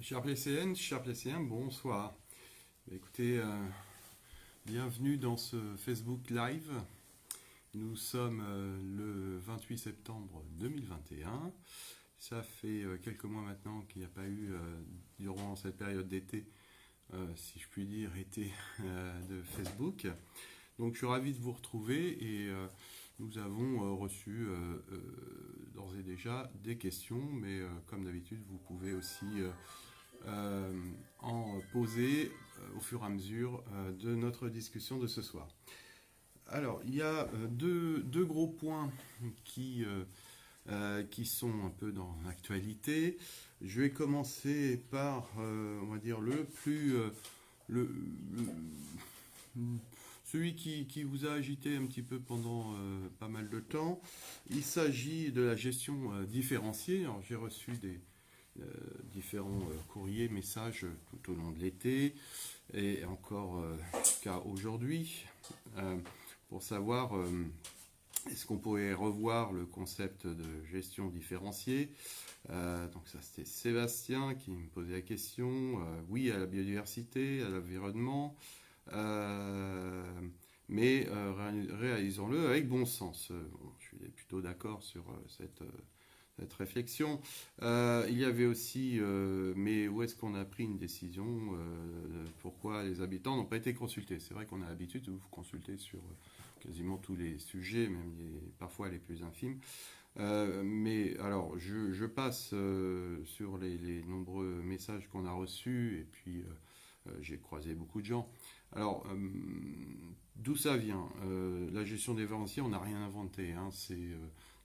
Chers PlayCN, bonsoir. Écoutez, bienvenue dans ce Facebook Live. Nous sommes le 28 septembre 2021. Ça fait quelques mois maintenant qu'il n'y a pas eu, durant cette période d'été, si je puis dire, été de Facebook. Donc je suis ravi de vous retrouver et nous avons reçu d'ores et déjà des questions, mais comme d'habitude, vous pouvez aussi en poser au fur et à mesure de notre discussion de ce soir. Alors, il y a deux gros points qui sont un peu dans l'actualité. Je vais commencer par, on va dire, celui qui vous a agité un petit peu pendant pas mal de temps. Il s'agit de la gestion différenciée. Alors, j'ai reçu des différents courriers, messages tout au long de l'été et encore jusqu'à aujourd'hui pour savoir est-ce qu'on pourrait revoir le concept de gestion différenciée. Donc ça c'était Sébastien qui me posait la question. Oui à la biodiversité, à l'environnement, mais réalisons-le avec bon sens. Je suis plutôt d'accord sur cette réflexion. Il y avait aussi, mais où est-ce qu'on a pris une décision pourquoi les habitants n'ont pas été consultés? C'est vrai qu'on a l'habitude de vous consulter sur quasiment tous les sujets, même parfois les plus infimes. Mais alors, je passe sur les nombreux messages qu'on a reçus, et puis j'ai croisé beaucoup de gens. Alors, d'où ça vient? La gestion des différenciés, on n'a rien inventé, hein, c'est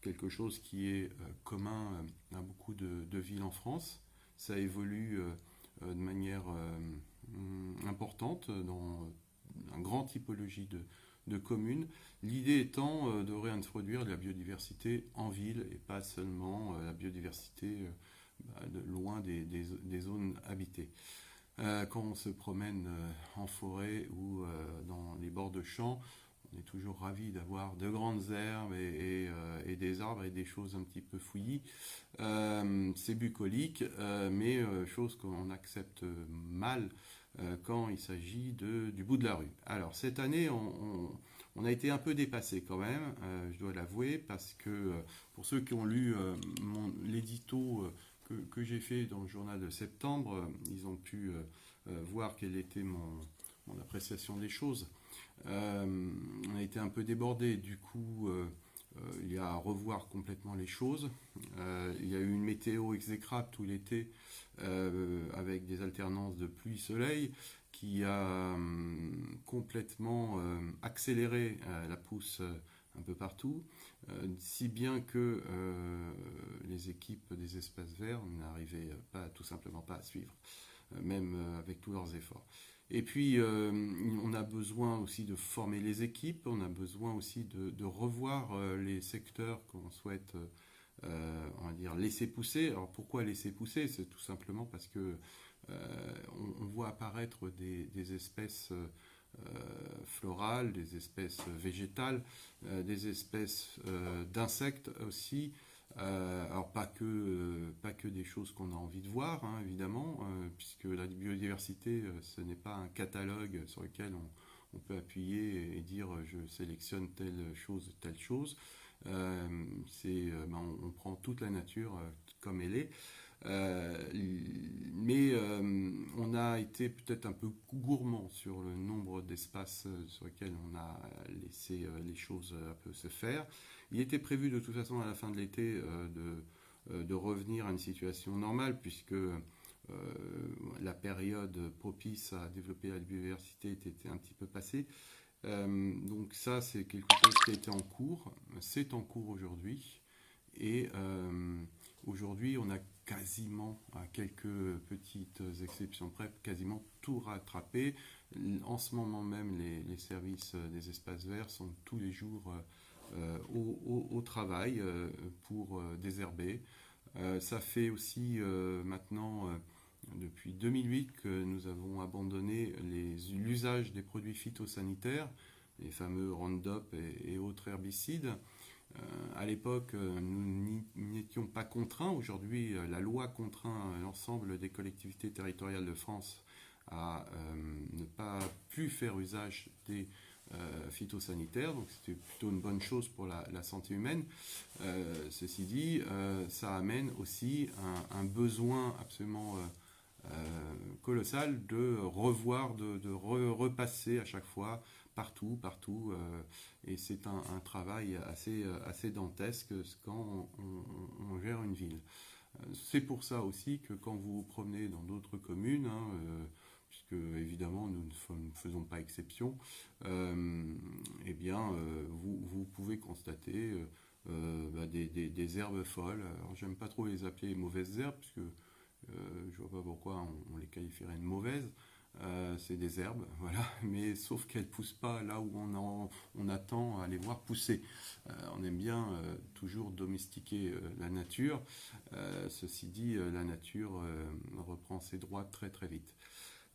quelque chose qui est commun à beaucoup de villes en France. Ça évolue de manière importante dans une grande typologie de communes. L'idée étant de réintroduire la biodiversité en ville et pas seulement la biodiversité loin des zones habitées. Quand on se promène en forêt ou dans les bords de champs, on est toujours ravi d'avoir de grandes herbes et des arbres et des choses un petit peu fouillis. C'est bucolique, mais chose qu'on accepte mal quand il s'agit du bout de la rue. Alors cette année, on a été un peu dépassé quand même, je dois l'avouer, parce que pour ceux qui ont lu l'édito que j'ai fait dans le journal de septembre, ils ont pu voir quelle était mon appréciation des choses. On a été un peu débordé, du coup il y a à revoir complètement les choses. Il y a eu une météo exécrable tout l'été avec des alternances de pluie-soleil qui a complètement accéléré la pousse un peu partout, si bien que les équipes des espaces verts n'arrivaient tout simplement pas à suivre, même avec tous leurs efforts. Et puis, on a besoin aussi de former les équipes, on a besoin aussi de revoir les secteurs qu'on souhaite, on va dire, laisser pousser. Alors, pourquoi laisser pousser? C'est tout simplement parce que on voit apparaître des espèces florales, des espèces végétales, des espèces d'insectes aussi. Alors pas que des choses qu'on a envie de voir, hein, évidemment, puisque la biodiversité, ce n'est pas un catalogue sur lequel on peut appuyer et dire je sélectionne telle chose. On prend toute la nature comme elle est. Mais on a été peut-être un peu gourmand sur le nombre d'espaces sur lesquels on a laissé les choses un peu se faire. Il était prévu de toute façon à la fin de l'été de revenir à une situation normale puisque la période propice à développer la biodiversité était un petit peu passée. Donc ça, c'est quelque chose qui était en cours. C'est en cours aujourd'hui. Et aujourd'hui, on a quasiment, à quelques petites exceptions près, quasiment tout rattrapé. En ce moment même, les services des espaces verts sont tous les jours au travail pour désherber. Ça fait aussi maintenant, depuis 2008, que nous avons abandonné l'usage des produits phytosanitaires, les fameux Roundup et autres herbicides. À l'époque, nous n'étions pas contraints. Aujourd'hui, la loi contraint l'ensemble des collectivités territoriales de France à ne pas plus faire usage des phytosanitaires. Donc c'était plutôt une bonne chose pour la santé humaine. Ceci dit, ça amène aussi un besoin absolument colossal de revoir, de repasser à chaque fois, partout, et c'est un travail assez dantesque quand on gère une ville. C'est pour ça aussi que quand vous vous promenez dans d'autres communes, hein, puisque évidemment nous ne faisons pas exception, eh bien vous pouvez constater des herbes folles. Alors j'aime pas trop les appeler mauvaises herbes, puisque je vois pas pourquoi on les qualifierait de mauvaises. C'est des herbes, voilà, mais sauf qu'elles poussent pas là où on attend à les voir pousser. On aime bien toujours domestiquer la nature. Ceci dit, la nature reprend ses droits très très vite.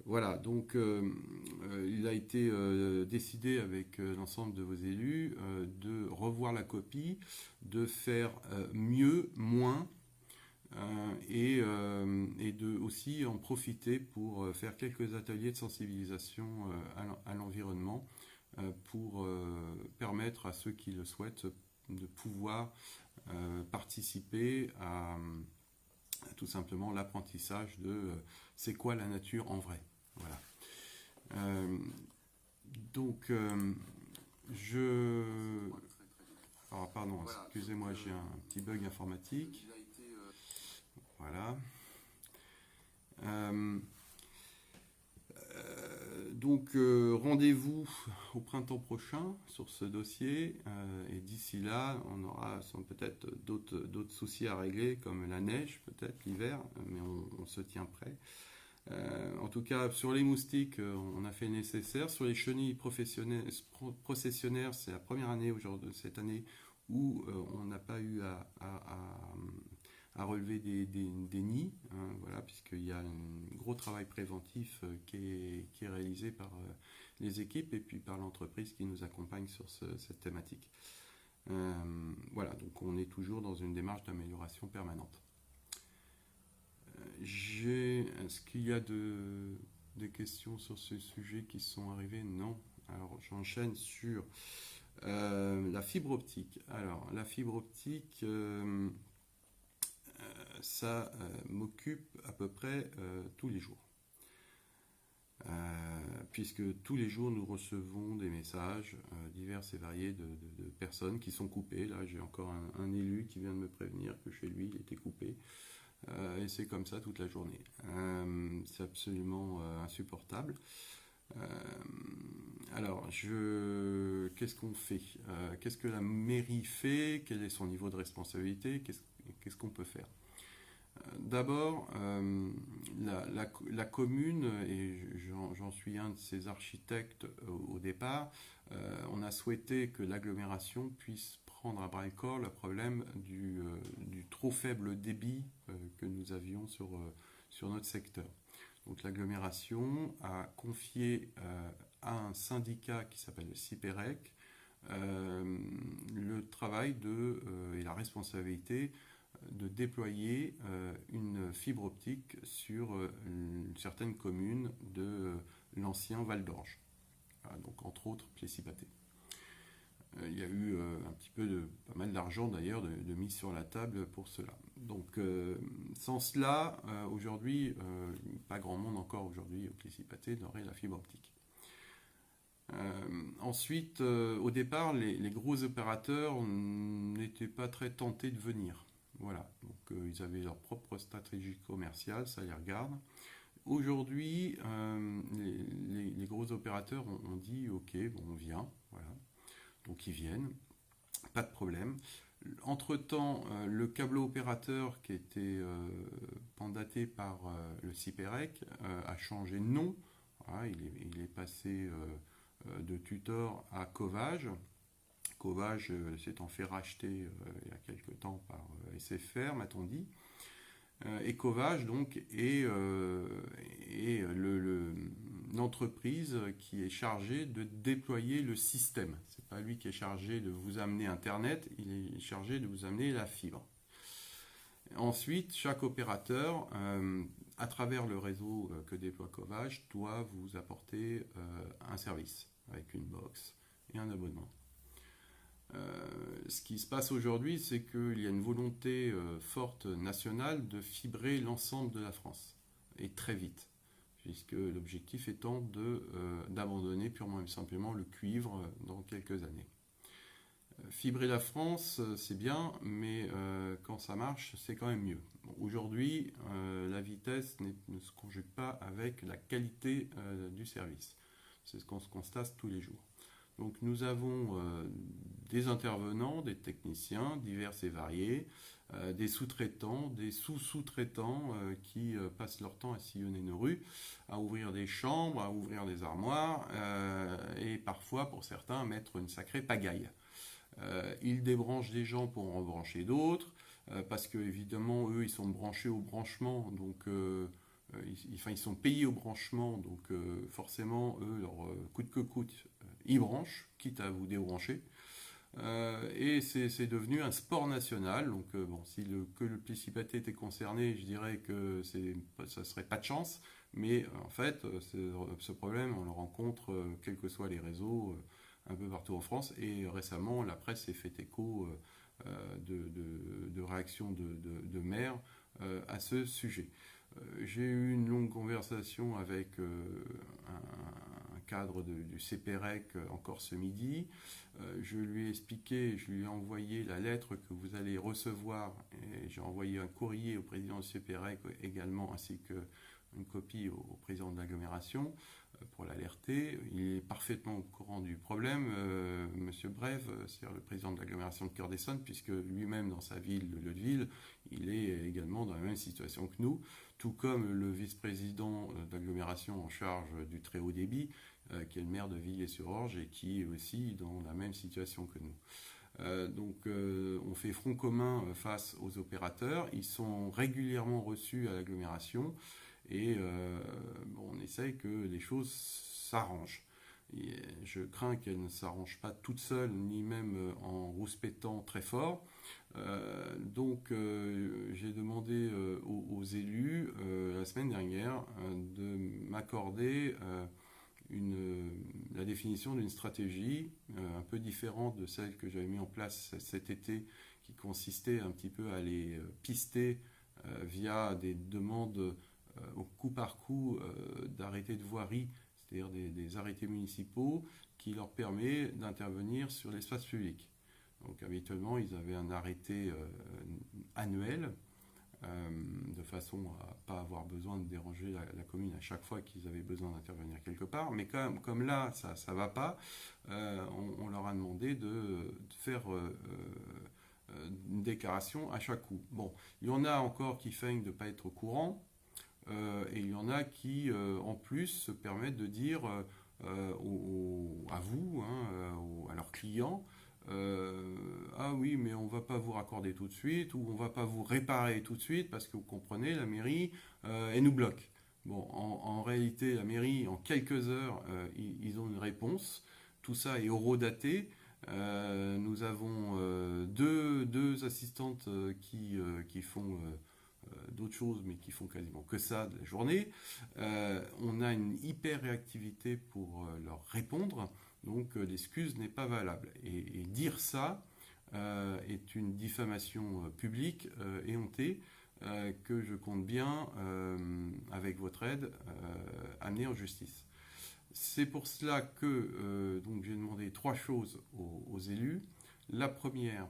Voilà, donc il a été décidé avec l'ensemble de vos élus de revoir la copie, de faire mieux, moins, et de aussi en profiter pour faire quelques ateliers de sensibilisation à l'environnement pour permettre à ceux qui le souhaitent de pouvoir participer à tout simplement l'apprentissage de c'est quoi la nature en vrai. Voilà. Euh, donc, alors, pardon, excusez-moi, j'ai un petit bug informatique. Voilà. Donc rendez-vous au printemps prochain sur ce dossier et d'ici là on aura peut-être d'autres soucis à régler comme la neige peut-être l'hiver, mais on se tient prêt. En tout cas sur les moustiques on a fait le nécessaire. Sur les chenilles processionnaires, c'est la première année aujourd'hui, cette année où on n'a pas eu à relever des nids, hein, voilà, puisqu'il y a un gros travail préventif qui est réalisé par les équipes et puis par l'entreprise qui nous accompagne sur cette thématique. Voilà, donc on est toujours dans une démarche d'amélioration permanente. Est-ce qu'il y a des questions sur ce sujet qui sont arrivées? Non. Alors j'enchaîne sur la fibre optique. Alors la fibre optique... ça m'occupe à peu près tous les jours. Puisque tous les jours nous recevons des messages divers et variés de personnes qui sont coupées. Là j'ai encore un élu qui vient de me prévenir que chez lui il était coupé. Et c'est comme ça toute la journée. C'est absolument insupportable. Alors, qu'est-ce qu'on fait? Qu'est-ce que la mairie fait? Quel est son niveau de responsabilité? Qu'est-ce qu'on peut faire? D'abord, la commune, et j'en suis un de ses architectes au départ, on a souhaité que l'agglomération puisse prendre à bras-le-corps le problème du trop faible débit que nous avions sur notre secteur. Donc l'agglomération a confié à un syndicat qui s'appelle le CIPEREC le travail et la responsabilité de déployer une fibre optique sur certaines communes de l'ancien Val d'Orge, donc entre autres Plessis-Pathé. Il y a eu un petit peu pas mal d'argent d'ailleurs de mise sur la table pour cela. Donc sans cela, aujourd'hui, pas grand monde encore aujourd'hui au Plessis-Pathé n'aurait la fibre optique. Ensuite, au départ, les gros opérateurs n'étaient pas très tentés de venir. Voilà, donc ils avaient leur propre stratégie commerciale, ça les regarde. Aujourd'hui, les gros opérateurs ont dit ok, bon, on vient, voilà. Donc ils viennent, pas de problème. Entre-temps, le câbleau opérateur qui était mandaté par le CIPEREC a changé de nom. Voilà, il est passé de Tutor à Covage. Covage s'étant fait racheter il y a quelque temps par SFR, m'a-t-on dit. Ecovage donc est l'entreprise qui est chargée de déployer le système. C'est pas lui qui est chargé de vous amener Internet, il est chargé de vous amener la fibre. Ensuite, chaque opérateur, à travers le réseau que déploie Ecovage, doit vous apporter un service avec une box et un abonnement. Ce qui se passe aujourd'hui, c'est qu'il y a une volonté forte nationale de fibrer l'ensemble de la France, et très vite, puisque l'objectif étant d'abandonner purement et simplement le cuivre dans quelques années. Fibrer la France, c'est bien, mais quand ça marche, c'est quand même mieux. Bon, aujourd'hui, la vitesse ne se conjugue pas avec la qualité du service. C'est ce qu'on se constate tous les jours. Donc nous avons des intervenants, des techniciens divers et variés, des sous-traitants, des sous-sous-traitants qui passent leur temps à sillonner nos rues, à ouvrir des chambres, à ouvrir des armoires et parfois pour certains à mettre une sacrée pagaille. Ils débranchent des gens pour en rebrancher d'autres parce que évidemment eux ils sont branchés au branchement donc ils sont payés au branchement, donc forcément, eux, leur coûte que coûte, ils branchent, quitte à vous débrancher. Et c'est devenu un sport national. Donc, bon, si que le Principauté était concerné, je dirais que ça serait pas de chance. Mais en fait, ce problème, on le rencontre, quels que soient les réseaux, un peu partout en France. Et récemment, la presse s'est fait écho de réactions de maires à ce sujet. J'ai eu une longue conversation avec un cadre du CPREC encore ce midi. Je lui ai expliqué, je lui ai envoyé la lettre que vous allez recevoir et j'ai envoyé un courrier au président du CPREC également ainsi qu'une copie au président de l'agglomération pour l'alerter. Il est parfaitement au courant du problème, Monsieur Brève, c'est-à-dire le président de l'agglomération de Cœur-d'Essonne, puisque lui-même dans sa ville, le Leudeville, il est également dans la même situation que nous, tout comme le vice-président d'agglomération en charge du très haut débit, qui est le maire de Villiers-sur-Orge et qui est aussi dans la même situation que nous. Donc on fait front commun face aux opérateurs, ils sont régulièrement reçus à l'agglomération et on essaye que les choses s'arrangent. Et je crains qu'elles ne s'arrangent pas toutes seules, ni même en rouspétant très fort. Donc j'ai demandé aux élus la semaine dernière de m'accorder la définition d'une stratégie un peu différente de celle que j'avais mis en place cet été, qui consistait un petit peu à les pister via des demandes au coup par coup d'arrêtés de voirie, c'est-à-dire des arrêtés municipaux qui leur permet d'intervenir sur l'espace public. Donc habituellement, ils avaient un arrêté annuel de façon à ne pas avoir besoin de déranger la commune à chaque fois qu'ils avaient besoin d'intervenir quelque part. Mais comme là, ça ne va pas, on leur a demandé de faire une déclaration à chaque coup. Bon, il y en a encore qui feignent de ne pas être au courant, et il y en a qui, en plus, se permettent de dire à vous, à leurs clients, ah oui, mais on ne va pas vous raccorder tout de suite, ou on ne va pas vous réparer tout de suite, parce que vous comprenez, la mairie, elle nous bloque. Bon, en réalité, la mairie, en quelques heures, ils ont une réponse. Tout ça est horodaté. Nous avons deux assistantes qui font d'autres choses, mais qui font quasiment que ça de la journée. On a une hyper réactivité pour leur répondre, donc l'excuse n'est pas valable. Et dire ça est une diffamation publique éhontée que je compte bien, avec votre aide, amener en justice. C'est pour cela que donc j'ai demandé 3 choses aux élus. La première,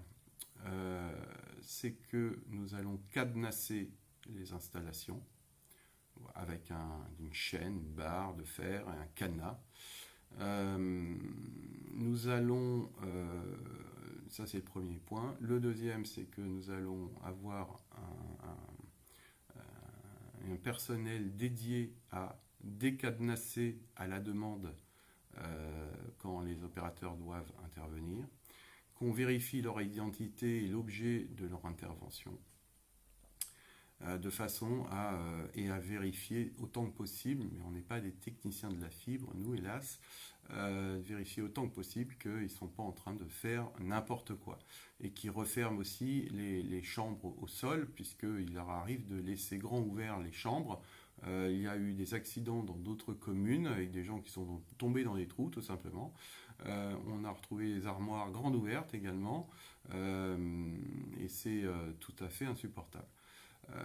c'est que nous allons cadenasser les installations avec une chaîne, une barre de fer et un cadenas. Nous allons, ça c'est le premier point. Le deuxième, c'est que nous allons avoir un personnel dédié à décadenasser à la demande quand les opérateurs doivent intervenir, qu'on vérifie leur identité et l'objet de leur intervention. de façon à vérifier autant que possible, mais on n'est pas des techniciens de la fibre, nous hélas, vérifier autant que possible qu'ils ne sont pas en train de faire n'importe quoi. Et qui referment aussi les chambres au sol, puisqu'il leur arrive de laisser grand ouvert les chambres. Il y a eu des accidents dans d'autres communes avec des gens qui sont tombés dans des trous tout simplement. On a retrouvé des armoires grandes ouvertes également, et c'est tout à fait insupportable.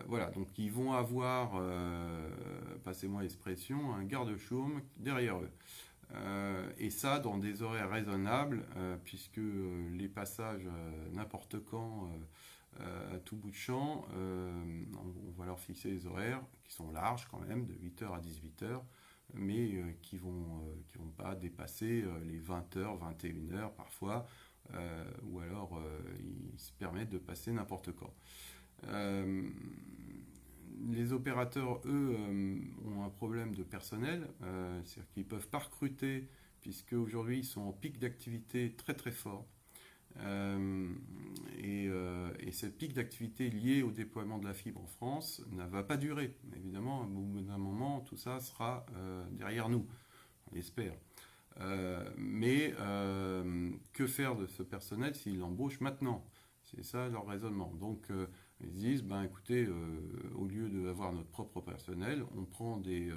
Voilà, donc ils vont avoir, passez-moi l'expression, un garde-chaume derrière eux. Et ça dans des horaires raisonnables, puisque les passages n'importe quand, à tout bout de champ, on va leur fixer des horaires qui sont larges quand même, de 8h à 18h, mais qui vont pas dépasser les 20h, 21h parfois, ou alors ils se permettent de passer n'importe quand. Les opérateurs, eux, ont un problème de personnel, c'est-à-dire qu'ils ne peuvent pas recruter, puisque aujourd'hui ils sont en pic d'activité très très fort. Et cette pic d'activité liée au déploiement de la fibre en France ne va pas durer. Évidemment, au bout d'un moment, tout ça sera derrière nous, on espère. Mais que faire de ce personnel s'ils l'embauchent maintenant? C'est ça leur raisonnement. Donc ils disent, ben écoutez, au lieu d'avoir notre propre personnel, on prend des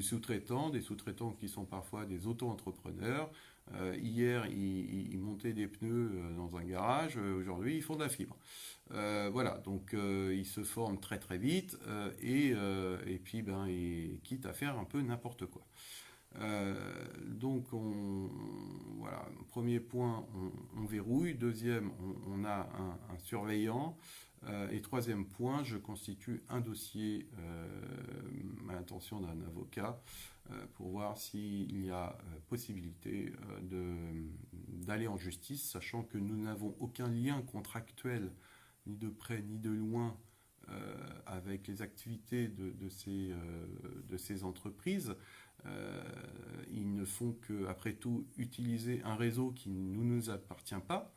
sous-traitants qui sont parfois des auto-entrepreneurs. Hier, ils montaient des pneus dans un garage. Aujourd'hui, ils font de la fibre. Voilà, donc ils se forment très très vite et puis quitte à faire un peu n'importe quoi. Donc voilà, premier point, on verrouille. Deuxième, on a un surveillant. Et troisième point, je constitue un dossier à l'intention d'un avocat pour voir s'il y a possibilité d'aller en justice, sachant que nous n'avons aucun lien contractuel, ni de près ni de loin, avec les activités de ces entreprises. Ils ne font que, après tout, utiliser un réseau qui ne nous appartient pas,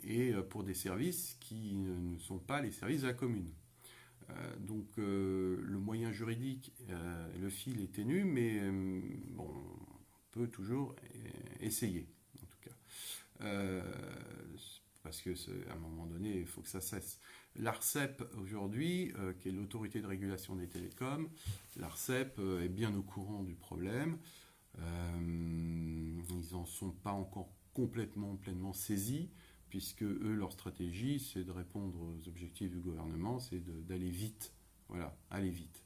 et pour des services qui ne sont pas les services de la commune. Donc le moyen juridique, le fil est ténu, mais bon, on peut toujours essayer, en tout cas. Parce que à un moment donné, il faut que ça cesse. L'ARCEP aujourd'hui, qui est l'autorité de régulation des télécoms, l'ARCEP est bien au courant du problème. Ils n'en sont pas encore pleinement saisis, puisque eux, leur stratégie, c'est de répondre aux objectifs du gouvernement, c'est d'aller vite. Voilà, aller vite.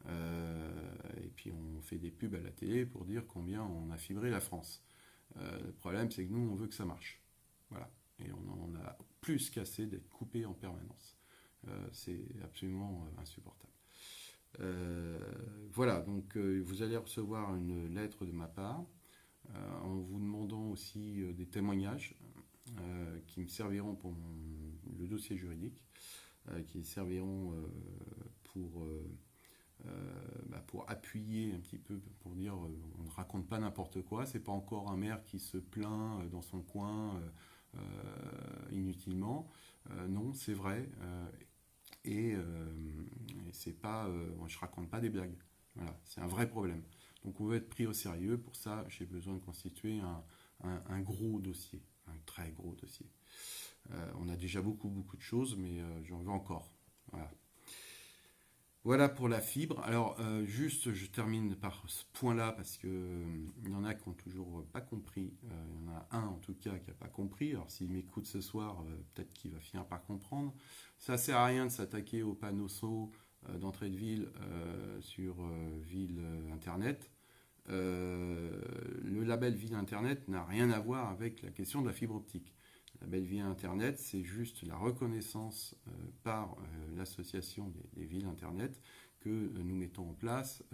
Et puis on fait des pubs à la télé pour dire combien on a fibré la France. Le problème, c'est que nous, on veut que ça marche. Voilà. Et on a plus qu'assez d'être coupé en permanence. C'est absolument insupportable. Voilà, donc vous allez recevoir une lettre de ma part en vous demandant aussi des témoignages qui me serviront pour le dossier juridique, qui serviront pour appuyer un petit peu, pour dire on ne raconte pas n'importe quoi, c'est pas encore un maire qui se plaint dans son coin inutilement. Non, c'est vrai. Et c'est pas, je raconte pas des blagues. Voilà, c'est un vrai problème. Donc on veut être pris au sérieux. Pour ça, j'ai besoin de constituer un gros dossier, un très gros dossier. On a déjà beaucoup de choses, mais j'en veux encore. Voilà. Voilà pour la fibre. Alors, juste, je termine par ce point-là parce que il y en a qui n'ont toujours pas compris. Il y en a un, en tout cas, qui n'a pas compris. Alors, s'il m'écoute ce soir, peut-être qu'il va finir par comprendre. Ça ne sert à rien de s'attaquer aux panneaux SO d'entrée de ville sur ville Internet. Le label ville Internet n'a rien à voir avec la question de la fibre optique. La belle ville Internet, c'est juste la reconnaissance par l'association des villes Internet que nous mettons en place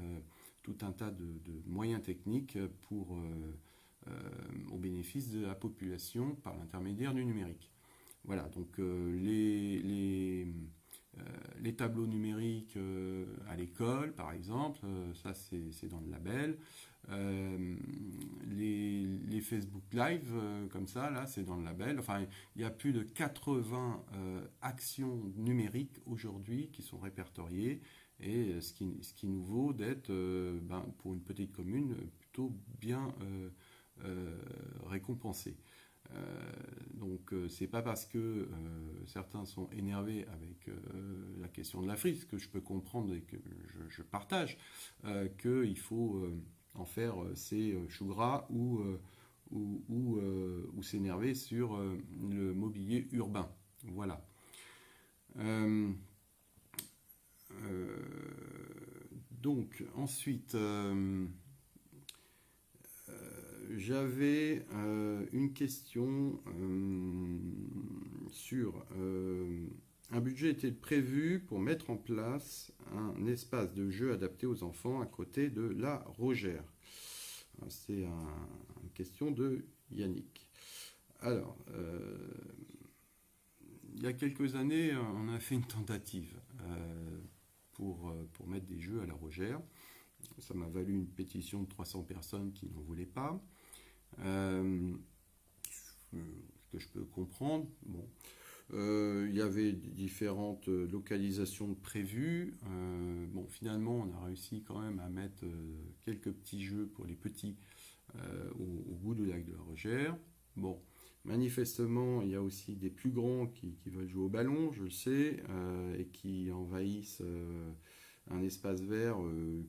tout un tas de moyens techniques au bénéfice de la population par l'intermédiaire du numérique. Voilà, donc les les tableaux numériques à l'école, par exemple, ça c'est dans le label. Les Facebook Live, comme ça, là, c'est dans le label. Enfin, il y a plus de 80 actions numériques aujourd'hui qui sont répertoriées. Et ce qui nous vaut d'être, pour une petite commune, plutôt bien récompensé. Donc c'est pas parce que certains sont énervés avec la question de la frise, ce que je peux comprendre et que je partage, qu'il faut en faire ses choux gras ou s'énerver sur le mobilier urbain. Voilà. Donc ensuite, j'avais une question sur un budget était prévu pour mettre en place un espace de jeu adapté aux enfants à côté de la Rogère. C'est une question de Yannick. Alors, il y a quelques années, on a fait une tentative pour mettre des jeux à la Rogère. Ça m'a valu une pétition de 300 personnes qui n'en voulaient pas. Ce que je peux comprendre. Bon. Il y avait différentes localisations prévues. Bon, finalement, on a réussi quand même à mettre quelques petits jeux pour les petits au bout du lac de la Rogère. Bon, manifestement, il y a aussi des plus grands qui veulent jouer au ballon, je le sais, et qui envahissent un espace vert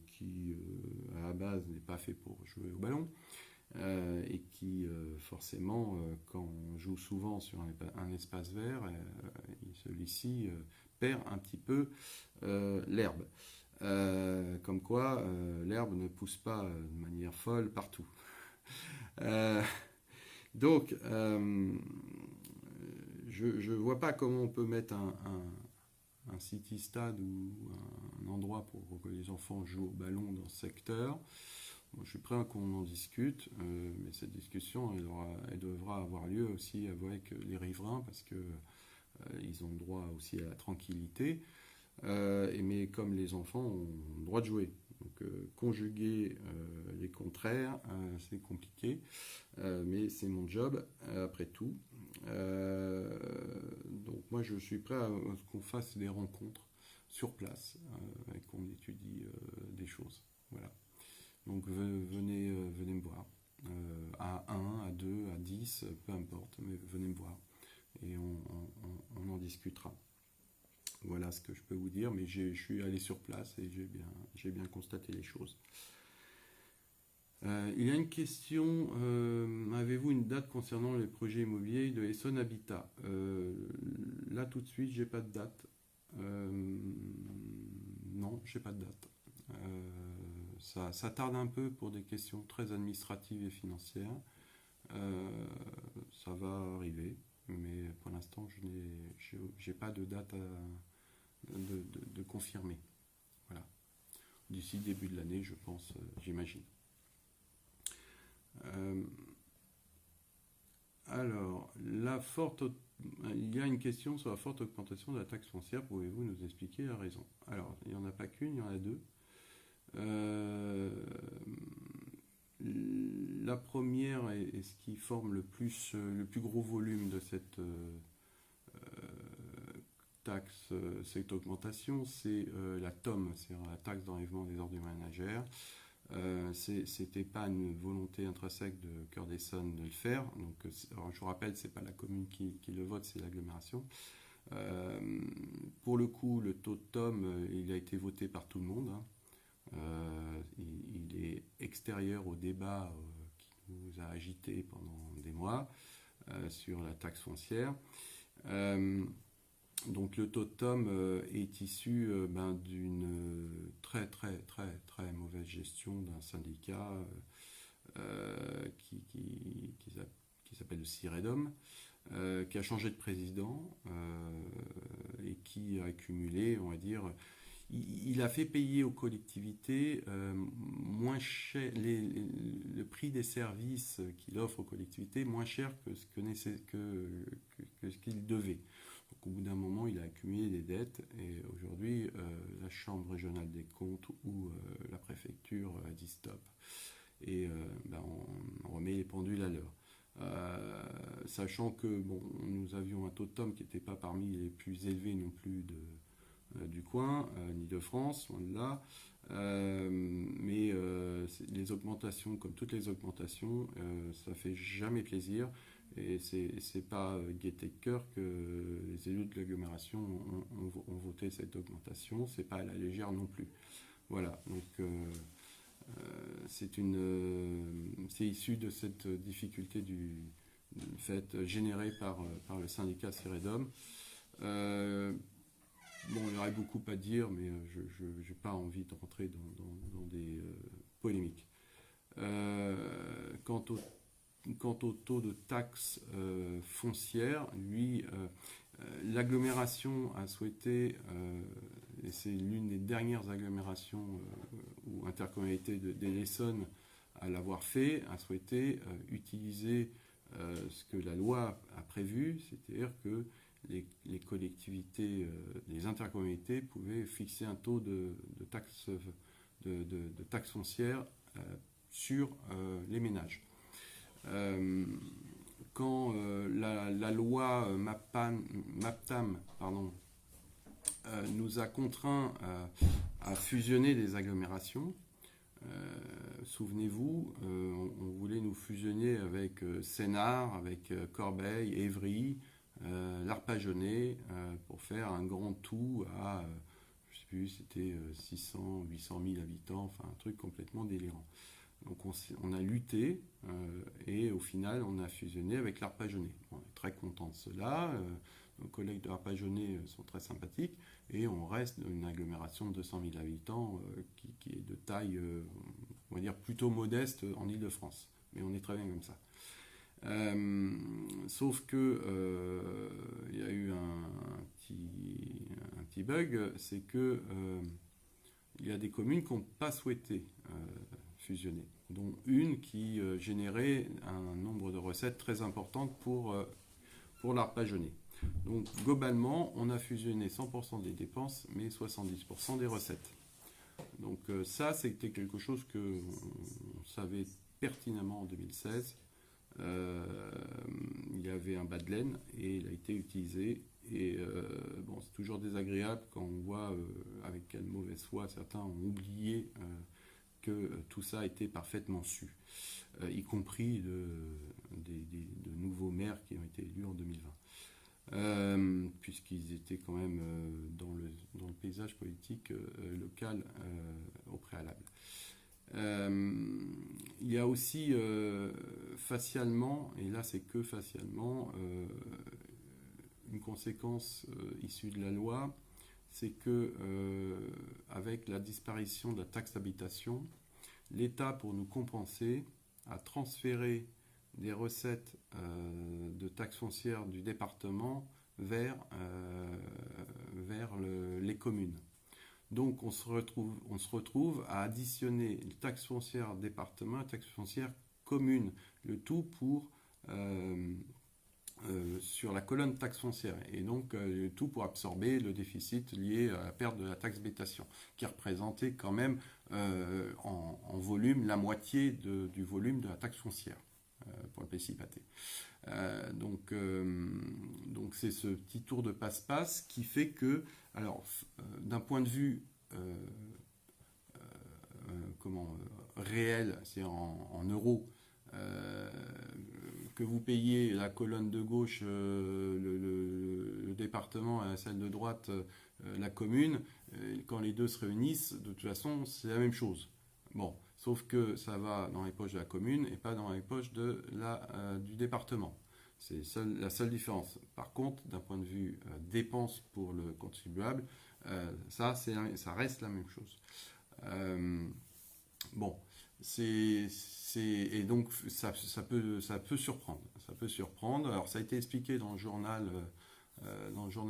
qui, à la base, n'est pas fait pour jouer au ballon. Et qui forcément, quand on joue souvent sur un espace vert, celui-ci perd un petit peu l'herbe. Comme quoi, l'herbe ne pousse pas de manière folle partout. Donc, je ne vois pas comment on peut mettre un city stade ou un endroit pour que les enfants jouent au ballon dans ce secteur. Bon, je suis prêt à qu'on en discute, mais cette discussion, elle devra avoir lieu aussi avec les riverains parce que ils ont le droit aussi à la tranquillité. Mais comme les enfants ont le droit de jouer, donc conjuguer les contraires, c'est compliqué, mais c'est mon job après tout. Donc moi, je suis prêt à ce qu'on fasse des rencontres sur place et qu'on étudie des choses. Voilà. Donc venez me voir. À 1, à 2, à 10, peu importe, mais venez me voir. Et on en discutera. Voilà ce que je peux vous dire, mais je suis allé sur place et j'ai bien constaté les choses. Il y a une question, avez-vous une date concernant les projets immobiliers de Essonne Habitat? Là tout de suite, j'ai pas de date. Non, j'ai pas de date. Ça tarde un peu pour des questions très administratives et financières. Ça va arriver, mais pour l'instant, je n'ai pas de date de confirmer. Voilà. D'ici le début de l'année, je pense, j'imagine. Alors, il y a une question sur la forte augmentation de la taxe foncière. Pouvez-vous nous expliquer la raison? Alors, il n'y en a pas qu'une, il y en a deux. La première est ce qui forme le plus gros volume de cette taxe, cette augmentation, c'est la TOM, c'est-à-dire la taxe d'enlèvement des ordures ménagères. C'était pas une volonté intrinsèque de Cœur d'Essonne de le faire. Donc, alors, je vous rappelle, c'est pas la commune qui le vote, c'est l'agglomération. Pour le coup, le taux de TOM, il a été voté par tout le monde. Hein. Il est extérieur au débat qui nous a agité pendant des mois sur la taxe foncière. Donc le taux de TOM est issu d'une très très très très mauvaise gestion d'un syndicat qui s'appelle le CIREDOM, qui a changé de président et qui a accumulé, on va dire, il a fait payer aux collectivités moins cher, le prix des services qu'il offre aux collectivités moins cher que ce qu'il devait. Donc, au bout d'un moment, il a accumulé accumulé des dettes. Et aujourd'hui, la Chambre régionale des comptes ou la préfecture a dit stop. Et on remet les pendules à l'heure. Sachant que nous avions un taux de TOM qui n'était pas parmi les plus élevés non plus du coin, ni de France, loin de là. Mais les augmentations, comme toutes les augmentations, ça fait jamais plaisir. Et c'est pas gaieté de cœur que les élus de l'agglomération ont voté cette augmentation. C'est pas à la légère non plus. Voilà. Donc c'est issu de cette difficulté du fait générée par le syndicat Ciredom. Il y aurait beaucoup à dire, mais je n'ai pas envie de rentrer dans des polémiques. Quant au taux de taxe foncière, lui, l'agglomération a souhaité, et c'est l'une des dernières agglomérations ou intercommunalités des l'Essonne à l'avoir fait, a souhaité utiliser ce que la loi a prévu, c'est-à-dire que les collectivités, les intercommunalités pouvaient fixer un taux de taxe foncière sur les ménages. Quand la loi MAPTAM nous a contraints à fusionner des agglomérations, souvenez-vous, on voulait nous fusionner avec Sénart, avec Corbeil, Évry, l'Arpajonais, pour faire un grand tout à, je ne sais plus, c'était 600, 800 000 habitants, enfin un truc complètement délirant. Donc on a lutté et au final on a fusionné avec l'Arpajonais. On est très content de cela. Nos collègues de l'Arpajonais sont très sympathiques et on reste une agglomération de 200 000 habitants qui est de taille, on va dire, plutôt modeste en Île-de-France. Mais on est très bien comme ça. Sauf que il y a eu un petit bug, c'est que il y a des communes qui n'ont pas souhaité fusionner, dont une qui générait un nombre de recettes très importantes pour l'Arpajonais. Donc globalement, on a fusionné 100% des dépenses, mais 70% des recettes. Donc ça, c'était quelque chose que on savait pertinemment en 2016. Il y avait un bas de laine et il a été utilisé. Et c'est toujours désagréable quand on voit avec quelle mauvaise foi certains ont oublié que tout ça a été parfaitement su, y compris de nouveaux maires qui ont été élus en 2020, puisqu'ils étaient quand même dans le paysage politique local au préalable. Il y a aussi facialement, et là c'est que facialement, une conséquence issue de la loi, c'est que avec la disparition de la taxe d'habitation, l'État, pour nous compenser, a transféré des recettes de taxes foncières du département vers les communes. Donc on se retrouve à additionner les taxes foncières département et taxes foncières communes, le tout pour sur la colonne taxe foncière, et donc le tout pour absorber le déficit lié à la perte de la taxe d'habitation, qui représentait quand même en volume la moitié du volume de la taxe foncière pour le Pesci-Pathé. Donc c'est ce petit tour de passe-passe qui fait que, alors d'un point de vue réel, c'est en euros, que vous payez la colonne de gauche, le département, et celle de droite, la commune, quand les deux se réunissent, de toute façon, c'est la même chose. Bon, sauf que ça va dans les poches de la commune et pas dans les poches du département. C'est la seule différence. Par contre, d'un point de vue dépenses pour le contribuable, ça reste la même chose. Et donc ça peut surprendre. Ça peut surprendre. Alors ça a été expliqué dans le journal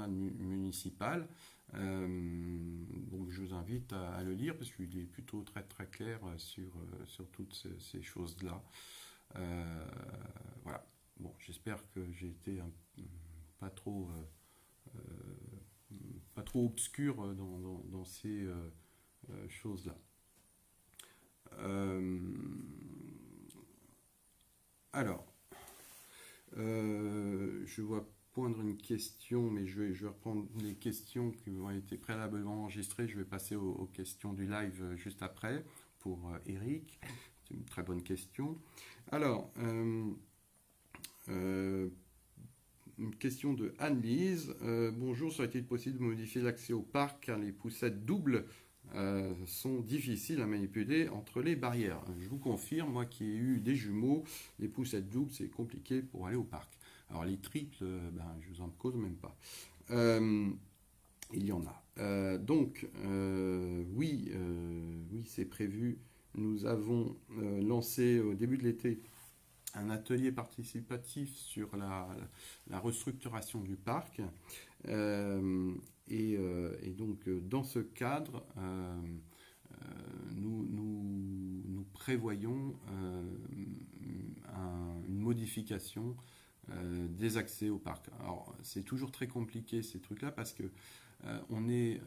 municipal. Donc je vous invite à le lire parce qu'il est plutôt très très clair sur toutes ces choses-là. Voilà. Bon, j'espère que j'ai été pas trop trop obscur dans ces choses-là. Alors, je vois poindre une question, mais je vais reprendre les questions qui ont été préalablement enregistrées. Je vais passer aux questions du live juste après pour Eric. C'est une très bonne question. Alors, une question de Anne-Lise. Bonjour, serait-il possible de modifier l'accès au parc car les poussettes doubles sont difficiles à manipuler entre les barrières? Je vous confirme, moi qui ai eu des jumeaux, les poussettes doubles, c'est compliqué pour aller au parc. Alors les triples, je vous en cause même pas. Il y en a. Donc, oui, c'est prévu. Nous avons lancé au début de l'été un atelier participatif sur la restructuration du parc. Et donc, dans ce cadre, nous prévoyons une modification des accès au parc. Alors, c'est toujours très compliqué ces trucs-là parce que on est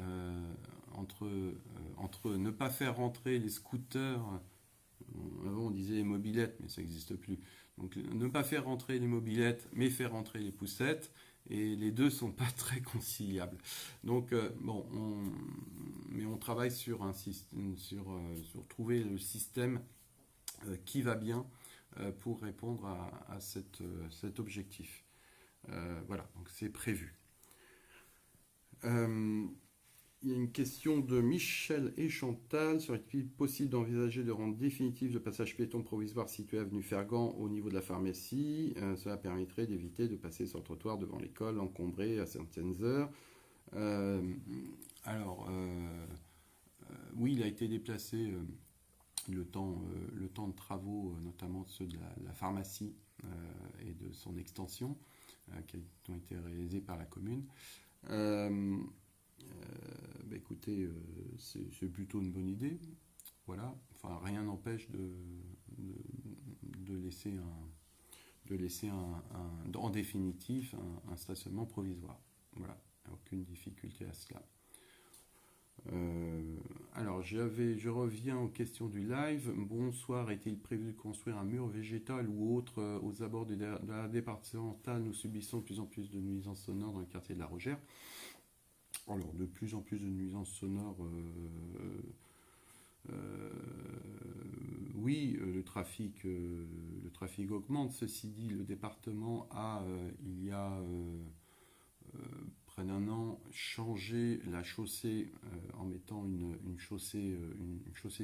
entre ne pas faire rentrer les scooters. Avant, on disait les mobylettes, mais ça n'existe plus. Donc, ne pas faire rentrer les mobylettes, mais faire rentrer les poussettes. Et les deux sont pas très conciliables. Donc, mais on travaille sur trouver le système qui va bien pour répondre à cet objectif. Voilà, donc c'est prévu. Il y a une question de Michel et Chantal. Serait-il possible d'envisager de rendre définitif le passage piéton provisoire situé avenue Fergan au niveau de la pharmacie? Cela permettrait d'éviter de passer sur le trottoir devant l'école encombré à certaines heures. Oui, il a été déplacé le temps de travaux, notamment ceux de la pharmacie et de son extension, qui ont été réalisés par la commune. Écoutez, c'est plutôt une bonne idée. Voilà. Enfin, rien n'empêche de laisser en définitive un stationnement provisoire. Voilà. Aucune difficulté à cela. Alors, je reviens aux questions du live. Bonsoir, est-il prévu de construire un mur végétal ou autre aux abords de la départementale? Nous subissons de plus en plus de nuisances sonores dans le quartier de la Rogère. Alors, de plus en plus de nuisances sonores, oui, le trafic augmente. Ceci dit, le département a, il y a près d'un an, changé la chaussée en mettant une chaussée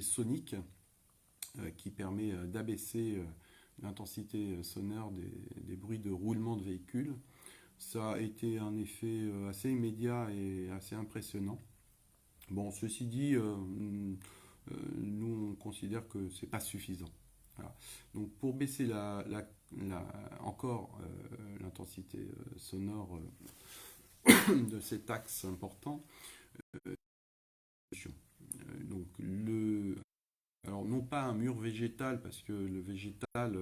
sonique qui permet d'abaisser l'intensité sonore des bruits de roulement de véhicules. Ça a été un effet assez immédiat et assez impressionnant. Bon, ceci dit, nous on considère que c'est pas suffisant. Voilà. Donc pour baisser encore l'intensité sonore de cet axe important, donc alors non pas un mur végétal parce que le végétal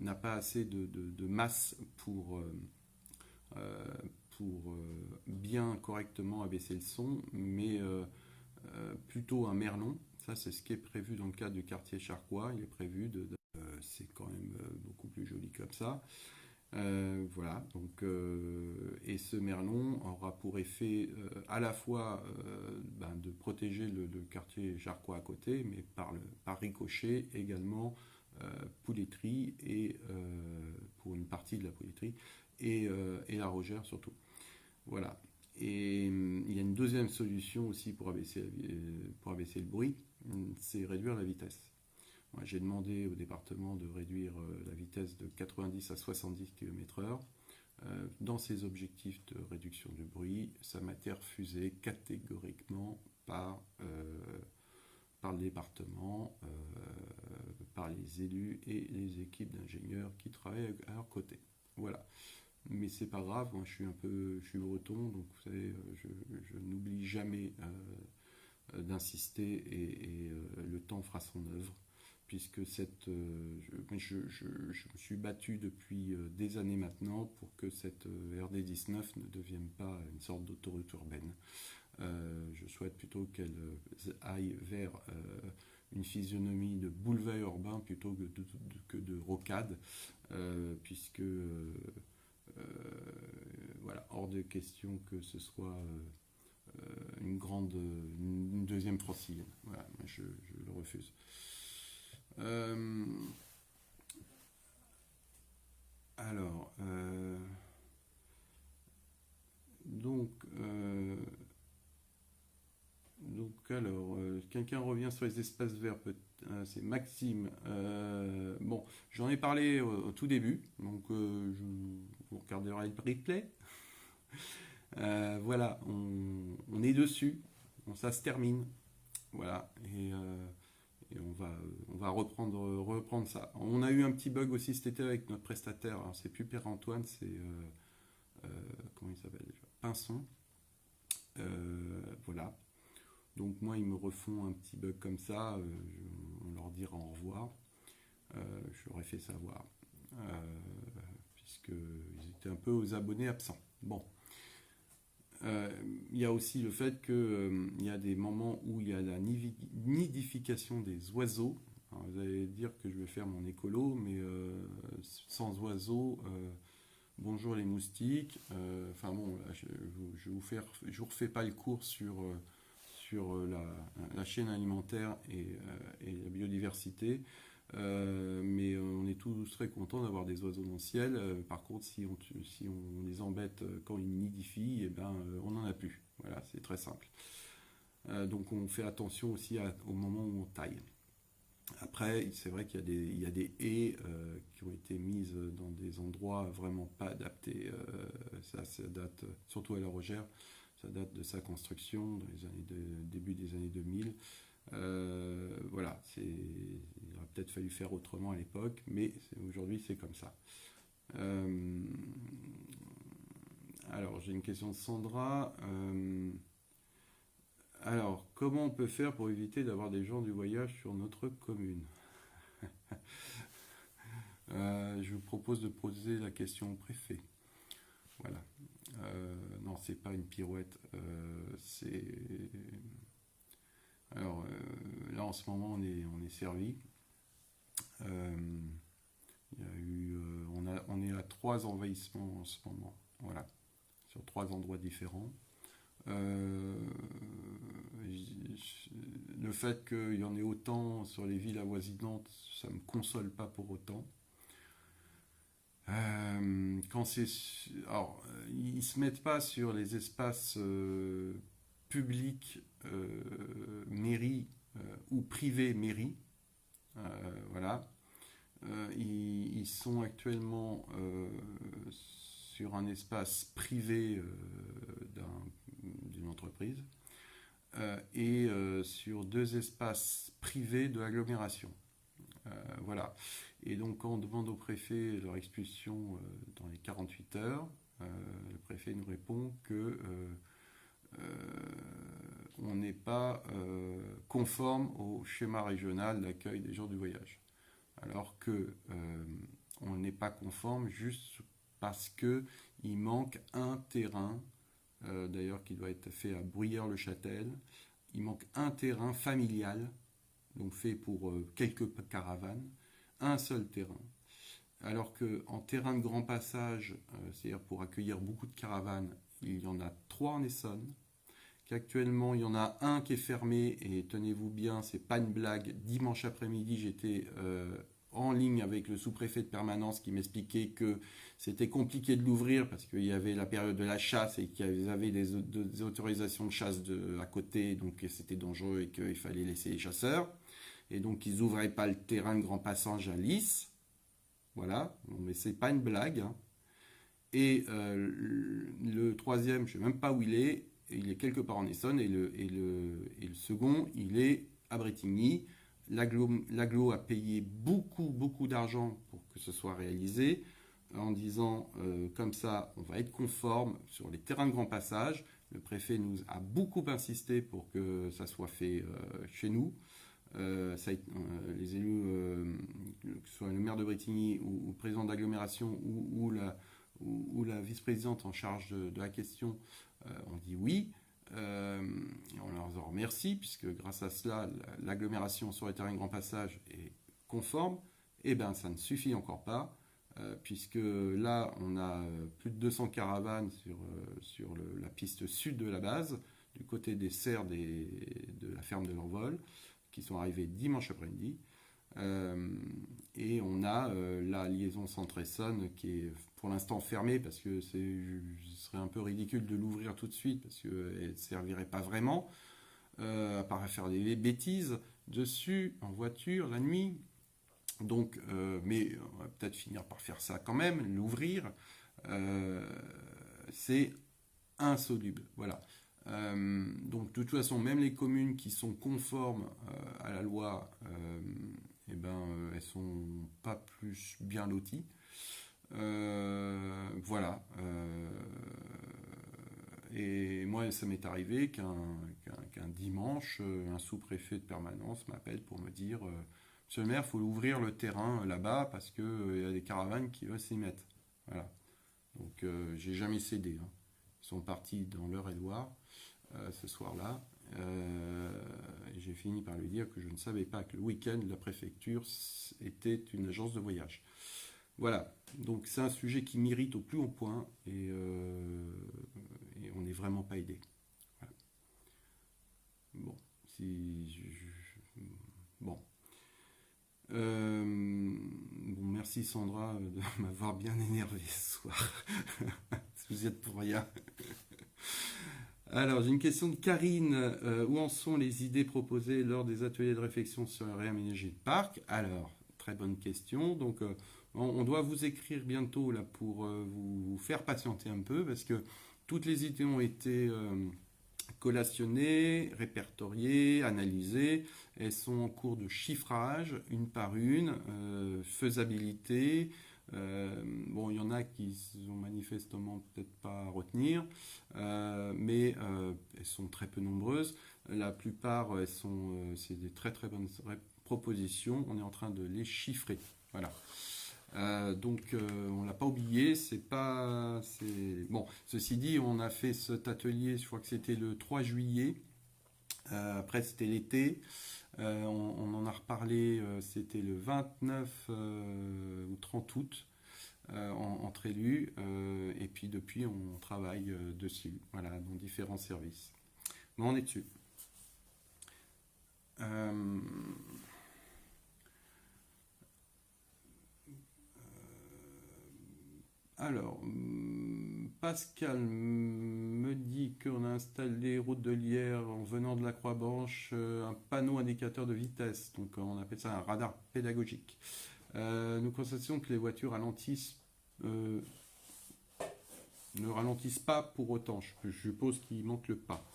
n'a pas assez de masse pour bien correctement abaisser le son, mais plutôt un merlon. Ça, c'est ce qui est prévu dans le cadre du quartier Charcois. Il est prévu c'est quand même beaucoup plus joli comme ça. Voilà. Donc, et ce merlon aura pour effet à la fois de protéger le quartier Charcois à côté, mais par ricochet également Pouletry et pour une partie de la Pouletry et la Rogère surtout. Voilà. Et il y a une deuxième solution aussi pour abaisser le bruit, c'est réduire la vitesse. Moi, j'ai demandé au département de réduire la vitesse de 90 à 70 km/h. Dans ces objectifs de réduction du bruit, ça m'a été refusé catégoriquement par le département, par les élus et les équipes d'ingénieurs qui travaillent à leur côté. Voilà. Mais c'est pas grave, moi je suis breton, donc vous savez, je n'oublie jamais d'insister et le temps fera son œuvre, puisque je me suis battu depuis des années maintenant pour que cette RD19 ne devienne pas une sorte d'autoroute urbaine. Je souhaite plutôt qu'elles aillent vers une physionomie de boulevard urbain plutôt que de rocade, puisque voilà, hors de question que ce soit une deuxième francilienne. Voilà, moi je le refuse. Euh, alors, donc, quelqu'un revient sur les espaces verts, c'est Maxime. Bon, j'en ai parlé au tout début, donc vous regarderez le replay. Voilà, on est dessus, ça se termine, voilà, et on va reprendre ça. On a eu un petit bug aussi cet été avec notre prestataire, alors c'est plus Père-Antoine, c'est comment il s'appelle déjà, Pinson. Voilà. Donc moi, ils me refont un petit bug comme ça, on leur dira au revoir. Je leur ai fait savoir, puisqu'ils étaient un peu aux abonnés absents. Bon. Il y a aussi le fait qu'il y a des moments où il y a la nidification des oiseaux. Alors, vous allez dire que je vais faire mon écolo, mais sans oiseaux, bonjour les moustiques. Enfin bon, là, je vous refais pas le cours sur la chaîne alimentaire et la biodiversité. Mais on est tous très contents d'avoir des oiseaux dans le ciel. Par contre, si on les embête quand ils nidifient, eh ben, on n'en a plus. Voilà, c'est très simple. Donc on fait attention aussi au moment où on taille. Après, c'est vrai qu'il y a des haies qui ont été mises dans des endroits vraiment pas adaptés. Ça date, surtout à la Rogère, ça date de sa construction dans les début des années 2000. Voilà, il aurait peut-être fallu faire autrement à l'époque, mais aujourd'hui c'est comme ça. Alors, j'ai une question de Sandra. Alors, comment on peut faire pour éviter d'avoir des gens du voyage sur notre commune? Je vous propose de poser la question au préfet. Voilà. Non, c'est pas une pirouette. Alors, là, en ce moment, on est servi. Il y a eu, on est à 3 envahissements en ce moment. Voilà. Sur 3 endroits différents. Le fait qu'il y en ait autant sur les villes avoisinantes, ça ne me console pas pour autant. Alors, ils se mettent pas sur les espaces publics mairie ou privés mairie. Voilà. Ils sont actuellement sur un espace privé d'une entreprise et sur 2 espaces privés de l'agglomération. Voilà. Et donc quand on demande au préfet leur expulsion dans les 48 heures, le préfet nous répond que on n'est pas conforme au schéma régional d'accueil des gens du voyage. Alors que on n'est pas conforme juste parce qu'il manque un terrain, d'ailleurs qui doit être fait à Bruyères-le-Châtel. Il manque un terrain familial, donc fait pour quelques caravanes, un seul terrain. Alors qu'en terrain de grand passage, c'est-à-dire pour accueillir beaucoup de caravanes, il y en a 3 en Essonne, qu'actuellement il y en a un qui est fermé, et tenez-vous bien, c'est pas une blague, dimanche après-midi j'étais en ligne avec le sous-préfet de permanence qui m'expliquait que c'était compliqué de l'ouvrir parce qu'il y avait la période de la chasse et qu'ils avaient des autorisations de chasse à côté, donc c'était dangereux et qu'il fallait laisser les chasseurs. Et donc ils n'ouvraient pas le terrain de grand passage à Lys. Voilà, mais c'est pas une blague. Hein. Et le troisième, je ne sais même pas où il est quelque part en Essonne, et le second, il est à Brétigny. L'agglo a payé beaucoup d'argent pour que ce soit réalisé, en disant comme ça, on va être conforme sur les terrains de grand passage. Le préfet nous a beaucoup insisté pour que ça soit fait chez nous. Les élus, que ce soit le maire de Brétigny ou le président d'agglomération ou la vice-présidente en charge de la question, ont dit oui. merci, puisque grâce à cela, l'agglomération sur les terrains de grand passage est conforme. Eh bien, ça ne suffit encore pas, puisque là, on a plus de 200 caravanes sur la piste sud de la base, du côté des serres de la ferme de l'Envol, qui sont arrivées dimanche après-midi. Et on a la liaison Centre-Essonne qui est pour l'instant fermée parce que ce serait un peu ridicule de l'ouvrir tout de suite parce qu'elle ne servirait pas vraiment, à part à faire des bêtises dessus en voiture la nuit. Donc, mais on va peut-être finir par faire ça quand même, l'ouvrir. C'est insoluble. Voilà. Donc de toute façon, même les communes qui sont conformes à la loi, elles sont pas plus bien loties. Voilà. Et moi, ça m'est arrivé qu'un dimanche, un sous-préfet de permanence m'appelle pour me dire Monsieur le maire, il faut ouvrir le terrain là-bas parce qu'il y a des caravanes qui veulent s'y mettre. Voilà. Donc, j'ai jamais cédé. Hein. Ils sont partis dans l'Eure-et-Loir ce soir-là. Et j'ai fini par lui dire que je ne savais pas que le week-end, la préfecture était une agence de voyage. Voilà, donc c'est un sujet qui m'irrite au plus haut point et on n'est vraiment pas aidé. Voilà. Bon, bon. Bon, merci Sandra de m'avoir bien énervé ce soir. Vous y êtes pour rien. Alors, j'ai une question de Karine. Où en sont les idées proposées lors des ateliers de réflexion sur le réaménagement de parc? Alors, très bonne question. Donc, on doit vous écrire bientôt là pour vous faire patienter un peu parce que toutes les idées ont été collationnées, répertoriées, analysées. Elles sont en cours de chiffrage, une par une, faisabilité. Bon, il y en a qui sont manifestement peut-être pas à retenir, mais elles sont très peu nombreuses. La plupart, c'est des très très bonnes propositions. On est en train de les chiffrer. Voilà. Donc on l'a pas oublié, bon. Ceci dit, on a fait cet atelier, je crois que c'était le 3 juillet. Après c'était l'été. On en a reparlé, c'était le 29 ou 30 août entre élus. Et puis depuis, on travaille dessus, voilà, dans différents services. Mais on est dessus. Alors, Pascal me dit qu'on a installé route de Lierre en venant de la Croix-Blanche, un panneau indicateur de vitesse, donc on appelle ça un radar pédagogique. Nous constatons que les voitures ne ralentissent pas pour autant, je suppose qu'il manque le pas.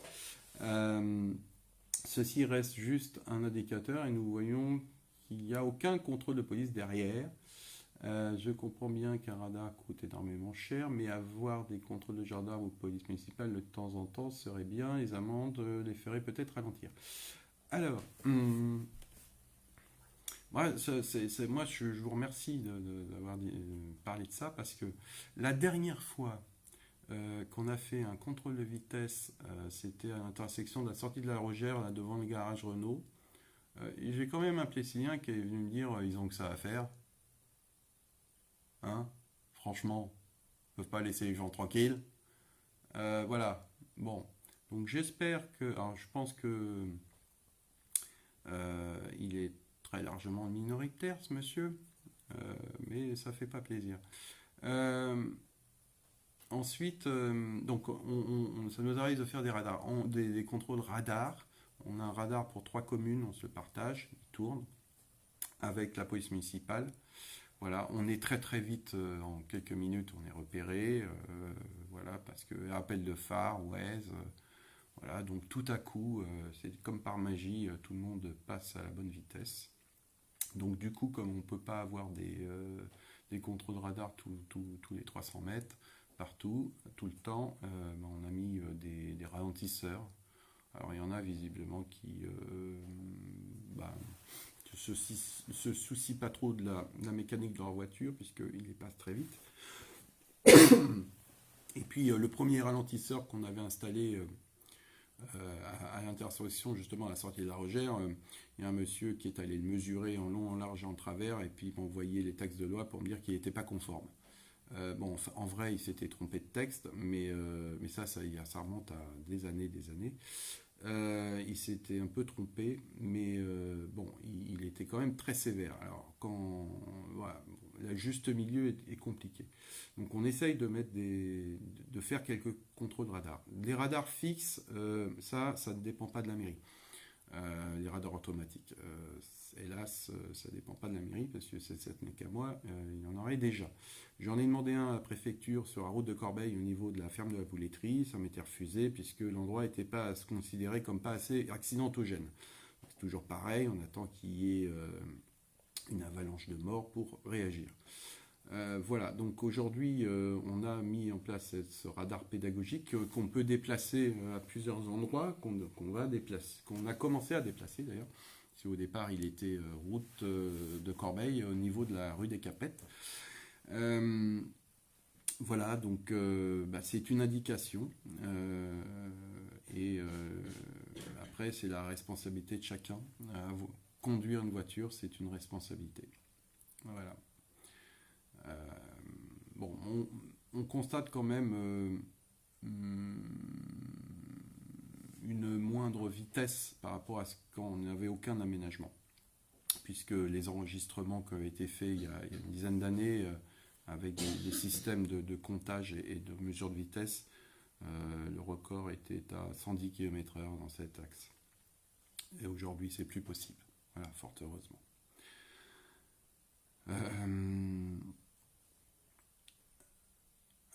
Ceci reste juste un indicateur et nous voyons qu'il n'y a aucun contrôle de police derrière. Je comprends bien qu'un radar coûte énormément cher, mais avoir des contrôles de gendarmes ou de police municipale de temps en temps serait bien. Les amendes les feraient peut-être ralentir. Alors, moi, je vous remercie d'avoir parlé de ça parce que la dernière fois qu'on a fait un contrôle de vitesse, c'était à l'intersection de la sortie de la Rogère, là, devant le garage Renault. Et j'ai quand même un Plessinien qui est venu me dire ils ont que ça à faire. Hein, franchement, ils ne peuvent pas laisser les gens tranquilles. Voilà. Bon. Donc j'espère que. Alors je pense que il est très largement minoritaire, ce monsieur. Mais ça fait pas plaisir. Ensuite, donc ça nous arrive de faire des radars, des contrôles radars. On a un radar pour 3 communes, on se le partage, il tourne avec la police municipale. Voilà, on est très très vite, en quelques minutes, on est repéré, voilà, parce que appel de phare, Waze, voilà, donc tout à coup, c'est comme par magie, tout le monde passe à la bonne vitesse. Donc du coup, comme on ne peut pas avoir des contrôles radar tous les 300 mètres, partout, tout le temps, on a mis des ralentisseurs. Alors il y en a visiblement qui se soucient pas trop de la mécanique de leur voiture puisqu'ils les passent très vite. Et puis le premier ralentisseur qu'on avait installé À l'intersection, justement, à la sortie de la Rogère, il y a un monsieur qui est allé le mesurer en long, en large et en travers, et puis il m'a envoyé les textes de loi pour me dire qu'il n'était pas conforme. Bon, enfin, en vrai, il s'était trompé de texte, mais ça remonte à des années, des années. Il s'était un peu trompé, mais bon, il était quand même très sévère. Alors, voilà, le juste milieu est compliqué. Donc, on essaye de faire quelques contrôles radars. Les radars fixes, ça ne dépend pas de la mairie. Les radars automatiques. Hélas, ça ne dépend pas de la mairie, parce que ça n'est qu'à moi, il y en aurait déjà. J'en ai demandé un à la préfecture sur la route de Corbeil au niveau de la ferme de la pouletterie, ça m'était refusé, puisque l'endroit n'était pas à se considérer comme pas assez accidentogène. C'est toujours pareil, on attend qu'il y ait une avalanche de morts pour réagir. Voilà, donc aujourd'hui, on a mis en place ce radar pédagogique qu'on peut déplacer à plusieurs endroits, qu'on a commencé à déplacer d'ailleurs. Si au départ, il était route de Corbeil au niveau de la rue des Capettes. Voilà, donc c'est une indication. Et après, c'est la responsabilité de chacun. Conduire une voiture, c'est une responsabilité. Voilà. Bon, on constate quand même une moindre vitesse par rapport à ce qu'on n'avait aucun aménagement. Puisque les enregistrements qui avaient été faits il y a une dizaine d'années avec des systèmes de comptage et de mesure de vitesse, le record était à 110 km/h dans cet axe. Et aujourd'hui, c'est plus possible. Voilà, fort heureusement.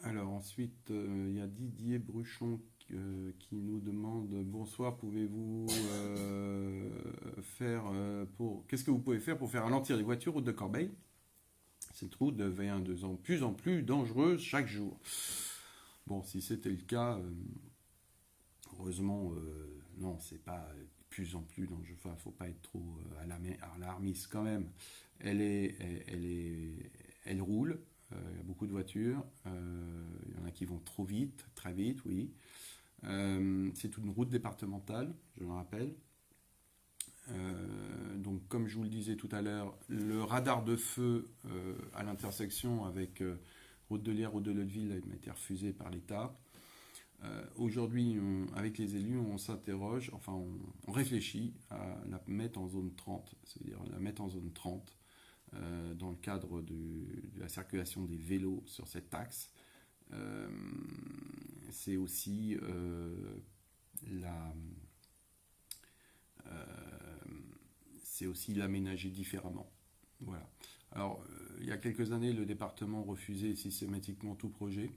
Alors ensuite, il y a Didier Bruchon qui nous demande bonsoir, pouvez-vous qu'est-ce que vous pouvez faire pour faire ralentir les voitures route de Corbeil? Cette route devient de plus en plus dangereuse chaque jour. Bon, si c'était le cas, heureusement, non, c'est pas de plus en plus dangereux. Enfin, faut pas être trop alarmiste quand même. Elle roule. Il y a beaucoup de voitures. Il y en a qui vont trop vite, très vite, oui. C'est une route départementale, je le rappelle. Donc, comme je vous le disais tout à l'heure, le radar de feu à l'intersection avec route de Lierre, route de Letteville a été refusé par l'État. Aujourd'hui, avec les élus, on s'interroge, enfin, on réfléchit à la mettre en zone 30, c'est-à-dire la mettre en zone 30 dans le cadre de la circulation des vélos sur cet axe. C'est aussi l'aménager différemment. Voilà. Alors, il y a quelques années, le département refusait systématiquement tout projet.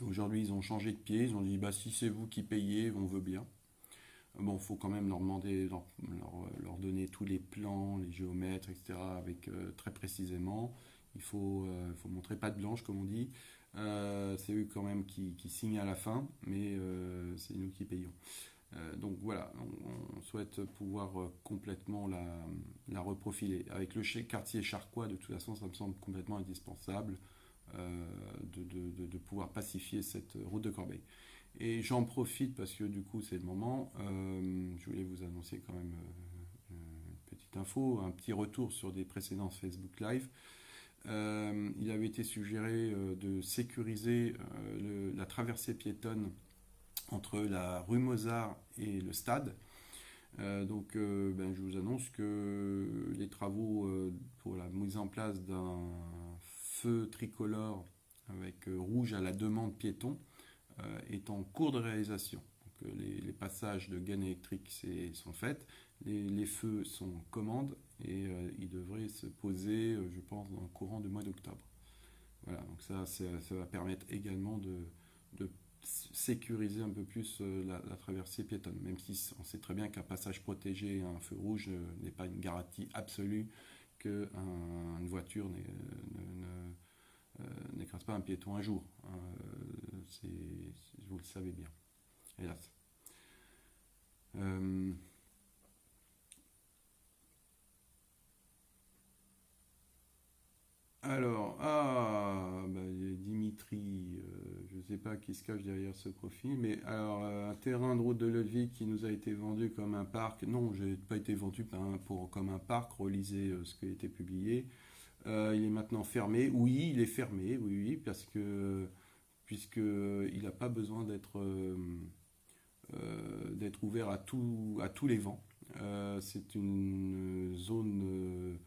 Aujourd'hui, ils ont changé de pied. Ils ont dit, si c'est vous qui payez, on veut bien. Bon, il faut quand même leur demander, leur donner tous les plans, les géomètres, etc., avec très précisément. Il faut montrer patte blanche, comme on dit. C'est eux quand même qui signent à la fin, mais c'est nous qui payons. Donc voilà, on souhaite pouvoir complètement la reprofiler. Avec le quartier charquois, de toute façon, ça me semble complètement indispensable de pouvoir pacifier cette route de Corbeil. Et j'en profite parce que du coup c'est le moment, je voulais vous annoncer quand même une petite info, un petit retour sur des précédents Facebook Live. Il avait été suggéré de sécuriser la traversée piétonne entre la rue Mozart et le stade. Je vous annonce que les travaux pour la mise en place d'un feu tricolore avec rouge à la demande piéton est en cours de réalisation. Donc, les passages de gaines électriques sont faits, les feux sont en commande et ils devraient se poser, je pense, dans le courant du mois d'octobre. Voilà, donc ça va permettre également de sécuriser un peu plus la traversée piétonne, même si on sait très bien qu'un passage protégé et un feu rouge n'est pas une garantie absolue qu'une voiture n'écrase pas un piéton un jour. Vous le savez bien, hélas. Alors, Dimitri, je ne sais pas qu'est-ce cache derrière ce profil. Mais alors, un terrain de route de Levi qui nous a été vendu comme un parc, non, j'ai pas été vendu comme un parc, relisez ce qui a été publié. Il est maintenant fermé. Oui, il est fermé, oui, oui, parce que puisque il n'a pas besoin d'être ouvert à tous les vents. C'est une zone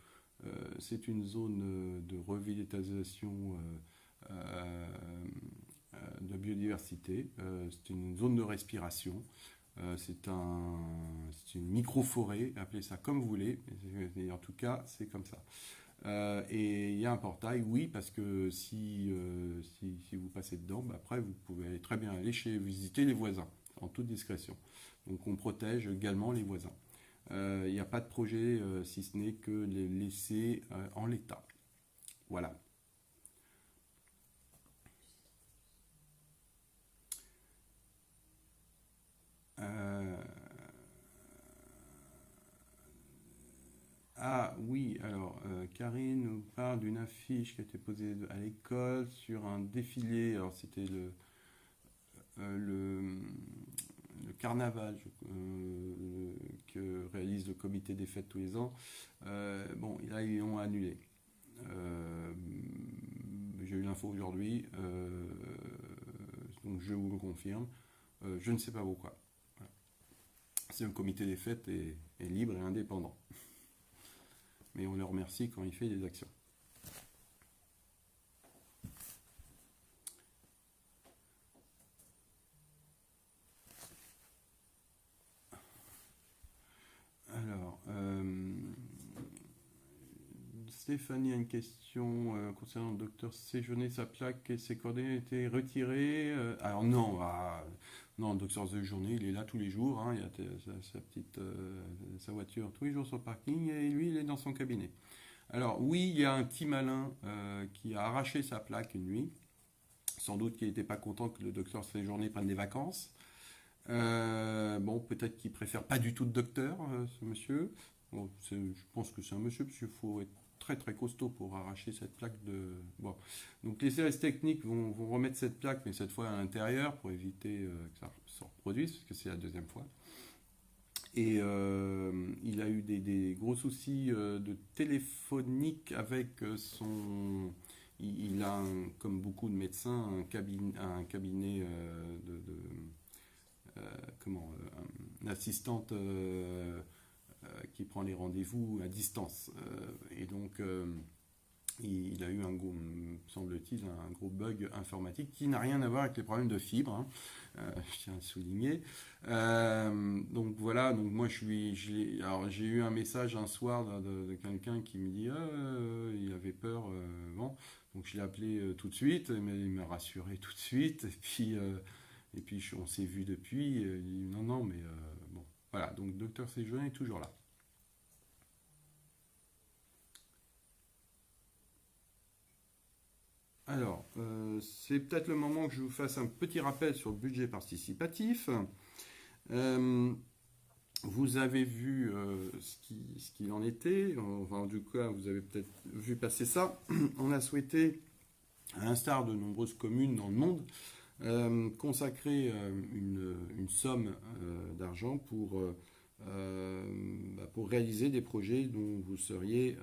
de revitalisation euh, de biodiversité. C'est une zone de respiration. C'est une micro-forêt, appelez ça comme vous voulez, mais en tout cas, c'est comme ça. Et il y a un portail, oui, parce que si vous passez dedans, bah, après, vous pouvez très bien aller visiter les voisins, en toute discrétion. Donc on protège également les voisins. Il n'y a pas de projet si ce n'est que les laisser en l'état. Voilà. Euh, Ah oui, alors Karine nous parle d'une affiche qui a été posée à l'école sur un défilé. Alors c'était euh, le, le carnaval que réalise le comité des fêtes tous les ans. Bon, là ils l'ont annulé. Euh, j'ai eu l'info aujourd'hui, donc je vous le confirme. Je ne sais pas pourquoi. Voilà. C'est un comité des fêtes est libre et indépendant. Mais on le remercie quand il fait des actions. Alors, Stéphanie a une question concernant le docteur Séjourné. Sa plaque et ses coordonnées ont été retirées. Alors non, non, le docteur Séjourné, il est là tous les jours. Hein, il a sa voiture tous les jours sur le parking et lui, il est dans son cabinet. Alors oui, il y a un petit malin qui a arraché sa plaque une nuit. Sans doute qu'il n'était pas content que le docteur Séjourné prenne des vacances. Bon, peut-être qu'il préfère pas du tout de docteur, ce monsieur. Bon, je pense que c'est un monsieur, parce qu'il faut être très très costaud pour arracher cette plaque de. Bon. Donc les services techniques vont remettre cette plaque, mais cette fois à l'intérieur, pour éviter que ça se reproduise, parce que c'est la deuxième fois. Et il a eu des gros soucis de téléphonique avec son. Il a, comme beaucoup de médecins, un cabinet comment, une assistante qui prend les rendez-vous à distance. Et donc, il a eu semble-t-il, un gros bug informatique qui n'a rien à voir avec les problèmes de fibre, hein, je tiens à le souligner. Donc voilà, donc moi alors j'ai eu un message un soir de quelqu'un qui me dit il avait peur, bon, donc je l'ai appelé tout de suite, mais il m'a rassuré tout de suite, et puis on s'est vu depuis, il dit non, non, mais bon, voilà, donc Docteur Séjourné est toujours là. Alors, c'est peut-être le moment que je vous fasse un petit rappel sur le budget participatif. Euh, Vous avez vu ce qu'il en était, enfin, du coup, vous avez peut-être vu passer ça. On a souhaité, à l'instar de nombreuses communes dans le monde, consacrer une somme d'argent pour réaliser des projets dont vous seriez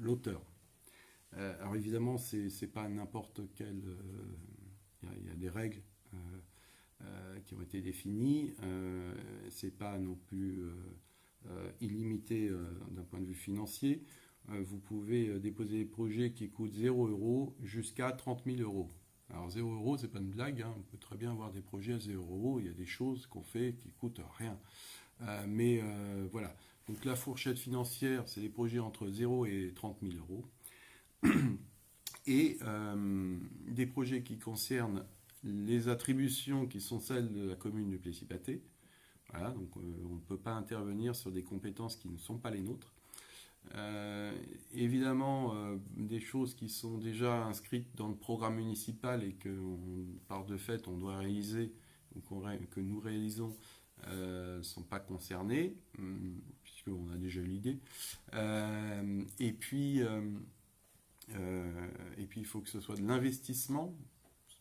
l'auteur. Alors évidemment, c'est pas n'importe quel. Il y a des règles qui ont été définies. C'est pas non plus illimité d'un point de vue financier. Vous pouvez déposer des projets qui coûtent 0 € jusqu'à 30 000 euros. Alors 0 €, c'est pas une blague. Hein. On peut très bien avoir des projets à 0 €. Il y a des choses qu'on fait qui coûtent rien. Mais voilà. Donc la fourchette financière, c'est des projets entre 0 et 30 000 euros. Et des projets qui concernent les attributions qui sont celles de la commune du Plessis-Pathé. Voilà, donc on ne peut pas intervenir sur des compétences qui ne sont pas les nôtres. Évidemment, des choses qui sont déjà inscrites dans le programme municipal et que, par de fait, on doit réaliser, ou que nous réalisons, ne sont pas concernées, puisqu'on a déjà eu l'idée. Et puis, il faut que ce soit de l'investissement,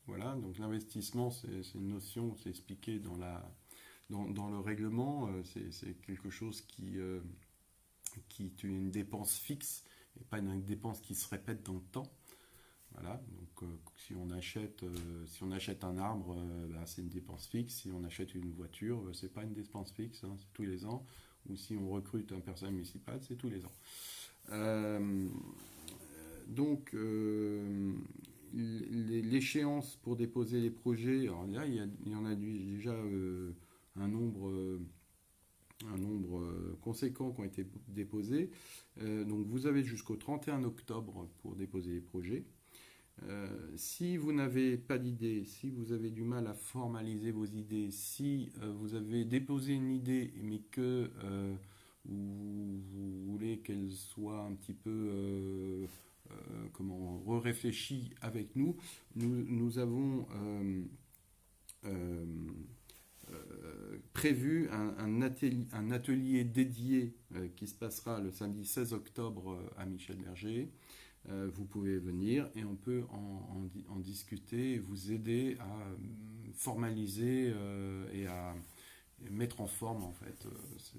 Voilà, donc l'investissement, c'est une notion, c'est expliqué dans le règlement, c'est quelque chose qui est une dépense fixe et pas une dépense qui se répète dans le temps. Voilà, donc si on achète un arbre, ben, c'est une dépense fixe. Si on achète une voiture, c'est pas une dépense fixe, hein, c'est tous les ans. Ou si on recrute un personnel municipal, c'est tous les ans. Euh, donc, l'échéance pour déposer les projets, alors là, il y en a déjà un nombre conséquent qui ont été déposés. Donc, vous avez jusqu'au 31 octobre pour déposer les projets. Si vous n'avez pas d'idée, si vous avez du mal à formaliser vos idées, si vous avez déposé une idée mais que vous voulez qu'elle soit un petit peu réfléchie avec nous, nous avons euh, prévu un atelier dédié qui se passera le samedi 16 octobre à Michel Berger. Vous pouvez venir et on peut en discuter et vous aider à formaliser et à mettre en forme en fait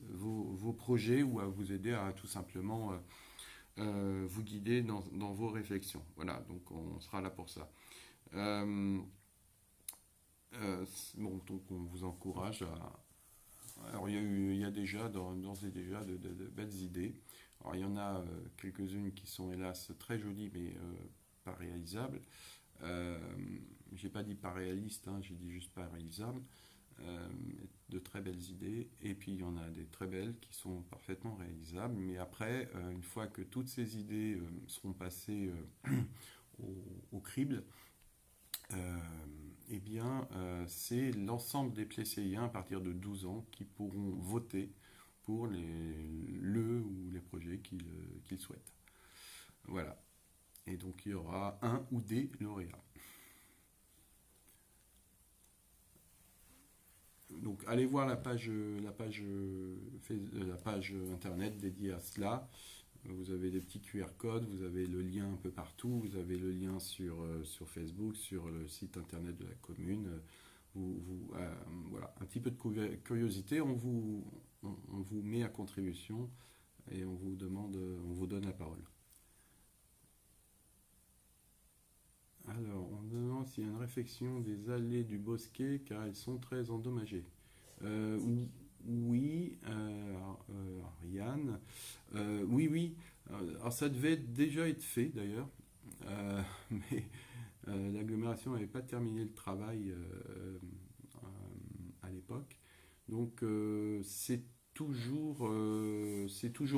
vos projets ou à vous aider à tout simplement vous guider dans vos réflexions. Voilà, donc on sera là pour ça. Euh, bon, donc on vous encourage à. Alors il y a déjà d'ores et déjà de belles idées. Alors il y en a quelques-unes qui sont hélas très jolies mais pas réalisables. Euh, j'ai pas dit pas réaliste, hein, j'ai dit juste pas réalisable. Euh, de très belles idées. Et puis il y en a des très belles qui sont parfaitement réalisables. Mais après, une fois que toutes ces idées seront passées au crible, euh, eh bien, c'est l'ensemble des Plécéiens à partir de 12 ans qui pourront voter pour le ou les projets qu'ils souhaitent. Voilà. Et donc il y aura un ou des lauréats. Donc allez voir la page internet dédiée à cela. Vous avez des petits QR codes, vous avez le lien un peu partout, vous avez le lien sur Facebook, sur le site internet de la commune. Voilà, un petit peu de curiosité, on vous met à contribution et on vous donne la parole. Alors, on demande s'il y a une réfection des allées du bosquet car elles sont très endommagées. Euh, oui, Yann. Oui, oui. Alors ça devait déjà être fait d'ailleurs, Euh, mais l'agglomération n'avait pas terminé le travail à l'époque. Donc c'est toujours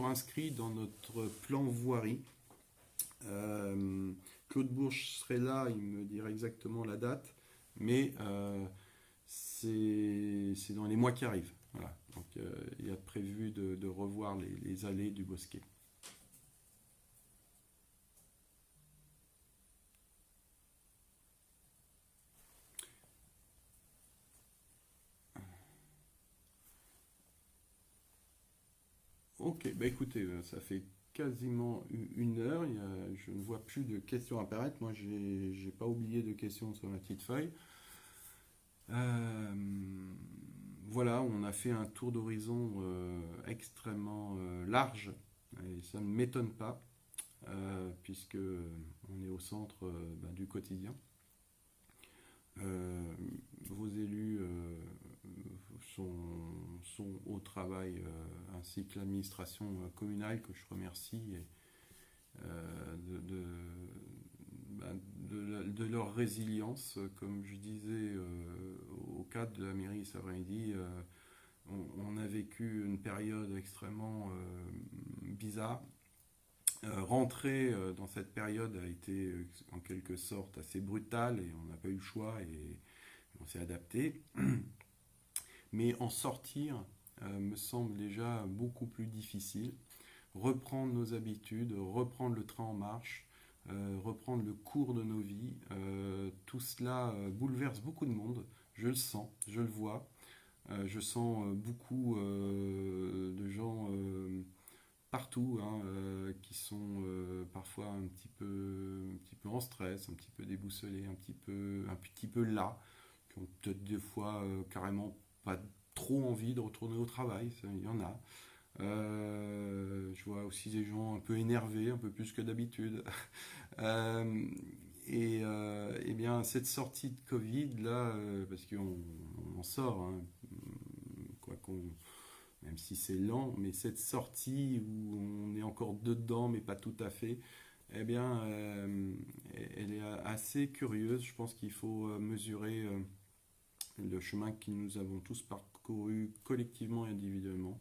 inscrit dans notre plan voirie. Claude Bourges serait là, il me dirait exactement la date, mais c'est dans les mois qui arrivent. Voilà. Donc il y a prévu de revoir les allées du bosquet. Ok, bah écoutez, ça fait quasiment une heure. Je ne vois plus de questions apparaître. Moi, j'ai pas oublié de questions sur ma petite feuille. Euh, voilà, on a fait un tour d'horizon extrêmement large et ça ne m'étonne pas puisque on est au centre du quotidien. Euh, Vos élus sont au travail ainsi que l'administration communale que je remercie de, bah, de leur résilience. Comme je disais au cadre de la mairie cet après-midi, on a vécu une période extrêmement bizarre. Rentrer dans cette période a été en quelque sorte assez brutale et on n'a pas eu le choix et on s'est adapté. Mais en sortir me semble déjà beaucoup plus difficile. Reprendre nos habitudes, reprendre le train en marche, reprendre le cours de nos vies, tout cela bouleverse beaucoup de monde. Je le sens, je le vois. Je sens beaucoup de gens partout, hein, qui sont parfois un petit peu en stress, un petit peu déboussolés, un petit peu là, qui ont peut-être des fois carrément pas trop envie de retourner au travail, il y en a. Je vois aussi des gens un peu énervés, un peu plus que d'habitude. Euh, et bien, cette sortie de Covid, là, parce qu'on en sort, hein, quoi qu'on, même si c'est lent, mais cette sortie où on est encore dedans, mais pas tout à fait, eh bien, elle est assez curieuse. Je pense qu'il faut mesurer le chemin que nous avons tous parcouru collectivement et individuellement,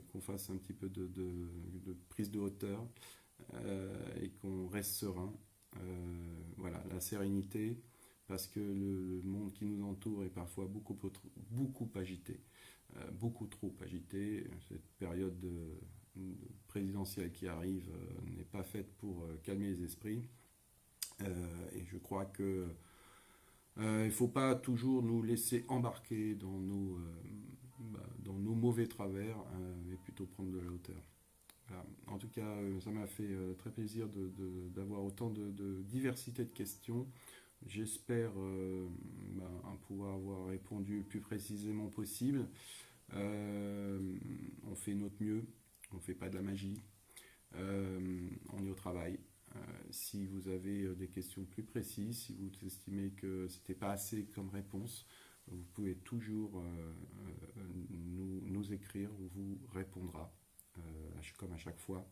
qu'on fasse un petit peu de prise de hauteur et qu'on reste serein. Voilà, la sérénité, parce que le monde qui nous entoure est parfois beaucoup agité, beaucoup trop agité. Cette période présidentielle qui arrive n'est pas faite pour calmer les esprits. Et je crois que il ne faut pas toujours nous laisser embarquer dans nos mauvais travers, mais plutôt prendre de la hauteur. Voilà. En tout cas, ça m'a fait très plaisir d'avoir autant de diversité de questions. J'espère pouvoir avoir répondu le plus précisément possible. On fait notre mieux, on ne fait pas de la magie, on est au travail. Si vous avez des questions plus précises, si vous estimez que ce n'était pas assez comme réponse, vous pouvez toujours nous écrire, on vous répondra, comme à chaque fois.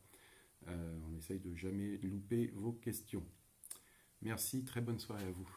On essaye de jamais louper vos questions. Merci, très bonne soirée à vous.